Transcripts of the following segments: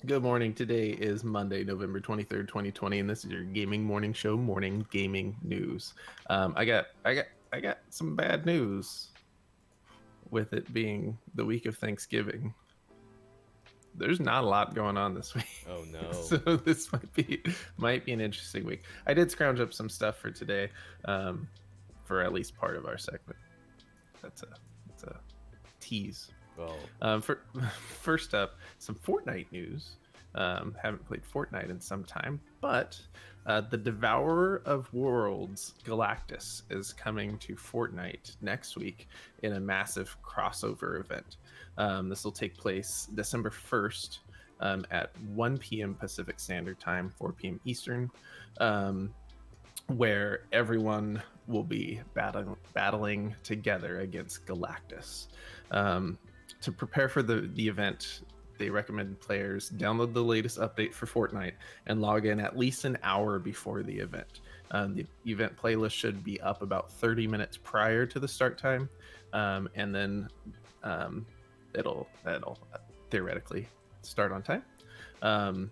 Good morning. Today is Monday, November 23rd, 2020, and this is your gaming morning show, morning gaming news. I got some bad news with it being the week of Thanksgiving. There's not a lot going on this week. Oh no. So this might be an interesting week. I did scrounge up some stuff for today, for at least part of our segment. That's a tease. Well, First up, some Fortnite news. Haven't played Fortnite in some time, but the Devourer of Worlds Galactus is coming to Fortnite next week in a massive crossover event. This will take place December 1st at 1 p.m. Pacific Standard Time, 4 p.m. Eastern, where everyone will be battling together against Galactus. To prepare for the event, they recommend players download the latest update for Fortnite and log in at least an hour before the event. The event playlist should be up about 30 minutes prior to the start time, and then it'll theoretically start on time.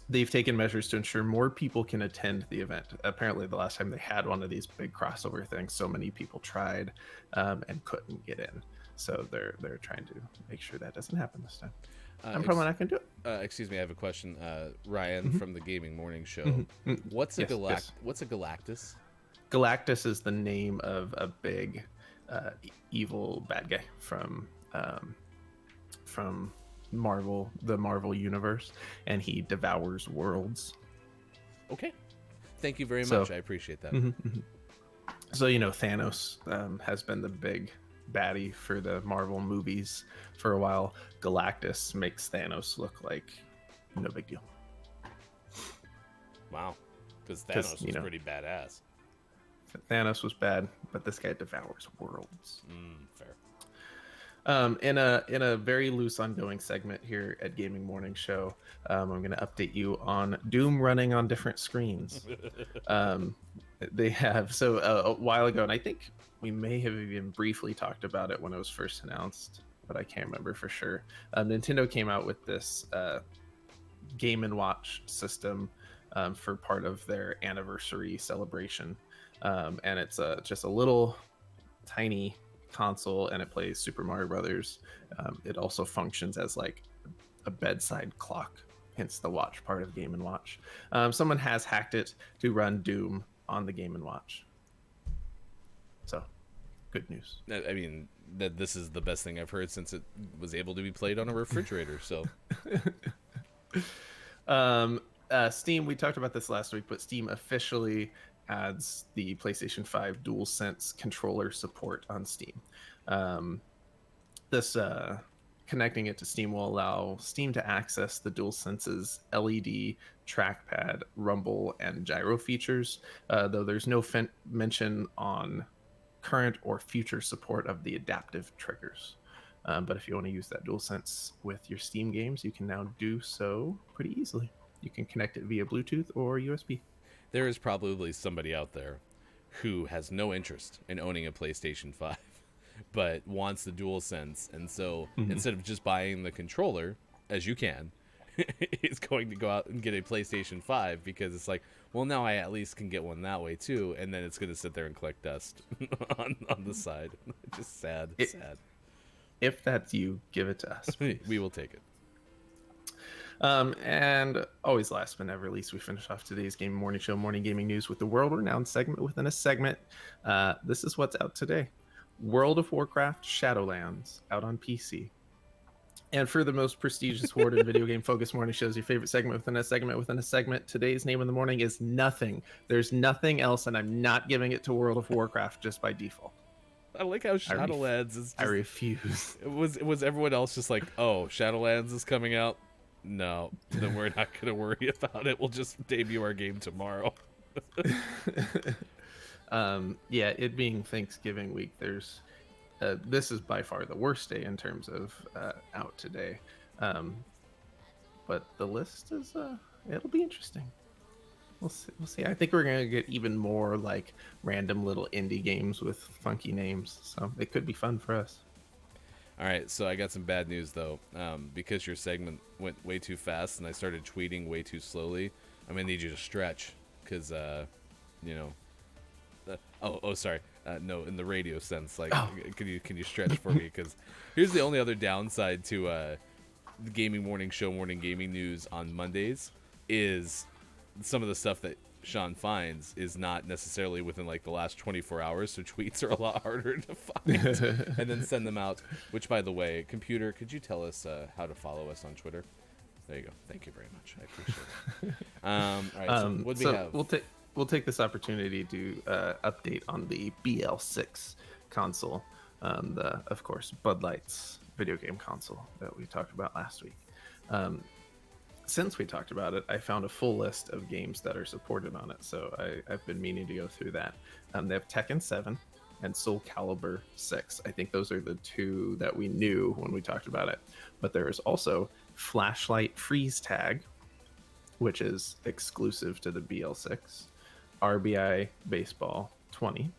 They've taken measures to ensure more people can attend the event. Apparently, the last time they had one of these big crossover things, so many people tried and couldn't get in. So they're trying to make sure that doesn't happen this time. I'm probably not going to do it. excuse me, I have a question. Ryan Mhm. from the Gaming Morning Show. Mhm. What's a Yes. What's a Galactus? Galactus is the name of a big, evil bad guy from Marvel, the Marvel universe, and he devours worlds. Okay. Thank you very So, much. I appreciate that. mhm. So Thanos has been the big baddie for the Marvel movies for a while. Galactus makes Thanos look like no big deal. Wow. Because Because Thanos was pretty badass. Thanos was bad, but this guy devours worlds. Fair. In a very loose ongoing segment here at Gaming Morning Show, I'm going to update you on Doom running on different screens. They have a while ago, and I think we may have even briefly talked about it when it was first announced, but I can't remember for sure. Nintendo came out with this Game and Watch system for part of their anniversary celebration, and it's just a little tiny console, and it plays Super Mario Brothers. It also functions as like a bedside clock, hence the watch part of Game and Watch. Someone has hacked it to run Doom on the Game and Watch, so good news. I mean, that this is the best thing I've heard since it was able to be played on a refrigerator. So, Steam, we talked about this last week, but Steam officially adds the PlayStation 5 DualSense controller support on Steam. This connecting it to Steam will allow Steam to access the DualSense's LED, trackpad, rumble, and gyro features, though there's no mention on current or future support of the adaptive triggers. But if you want to use that DualSense with your Steam games, you can now do so pretty easily. You can connect it via Bluetooth or USB. there is probably somebody out there who has no interest in owning a PlayStation 5 but wants the DualSense, and so instead of just buying the controller, as you can, is going to go out and get a PlayStation 5 because it's like, well, now I at least can get one that way too, and then it's going to sit there and collect dust on the side. Just sad. If that's you, give it to us. We will take it. And always last but never least, we finish off today's Game Morning Show morning gaming news with the world-renowned segment within a segment. This is what's out today. World of Warcraft Shadowlands out on PC. And for the most prestigious award in video game focused morning shows, your favorite segment within a segment within a segment, today's name in the morning is Nothing. There's nothing else, and I'm not giving it to World of Warcraft just by default. I like how Shadowlands is just, I refuse. Was everyone else just like, oh, Shadowlands is coming out? No, then we're not going to worry about it. We'll just debut our game tomorrow. Yeah, it being Thanksgiving week, there's this is by far the worst day in terms of out today. But the list is it'll be interesting. We'll see. I think we're gonna get even more like random little indie games with funky names, so it could be fun for us. All right, so I got some bad news though, because your segment went way too fast and I started tweeting way too slowly. I'm gonna need you to stretch, cause you know. Sorry. No, in the radio sense, like, Oh. can you stretch for me? Because here's the only other downside to the Gaming Morning Show morning gaming news on Mondays is some of the stuff that Sean finds is not necessarily within like the last 24 hours, so tweets are a lot harder to find and then send them out. Which, by the way, computer, could you tell us how to follow us on Twitter? There you go. Thank you very much. I appreciate it. All right. So what do we have? We'll take this opportunity to update on the BL6 console, of course Bud Light's video game console that we talked about last week. Since we talked about it, I found a full list of games that are supported on it, so I've been meaning to go through that. They have Tekken 7 and Soul Calibur 6. I think those are the two that we knew when we talked about it. But there is also Flashlight Freeze Tag, which is exclusive to the BL6. RBI Baseball 20,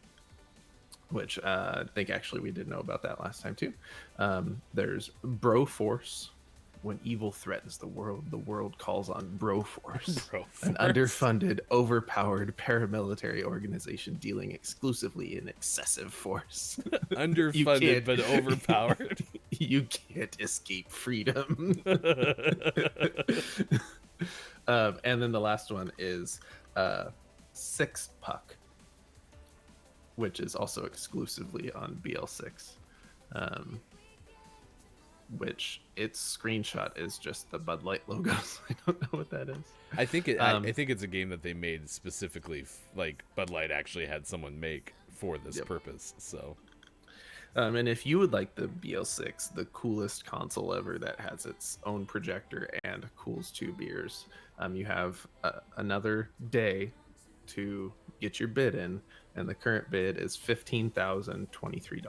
which I think actually we did know about that last time too. There's Bro Force. When evil threatens the world calls on Bro Force, an underfunded, overpowered paramilitary organization dealing exclusively in excessive force. Underfunded but overpowered. You can't escape freedom. And then the last one is Six Puck, which is also exclusively on BL6. Which its screenshot is just the Bud Light logo. So I don't know what that is. I think it's a game that they made specifically, like Bud Light actually had someone make for this purpose. So, and if you would like the BL6, the coolest console ever that has its own projector and cools 2 beers, you have another day to get your bid in, and the current bid is $15,023.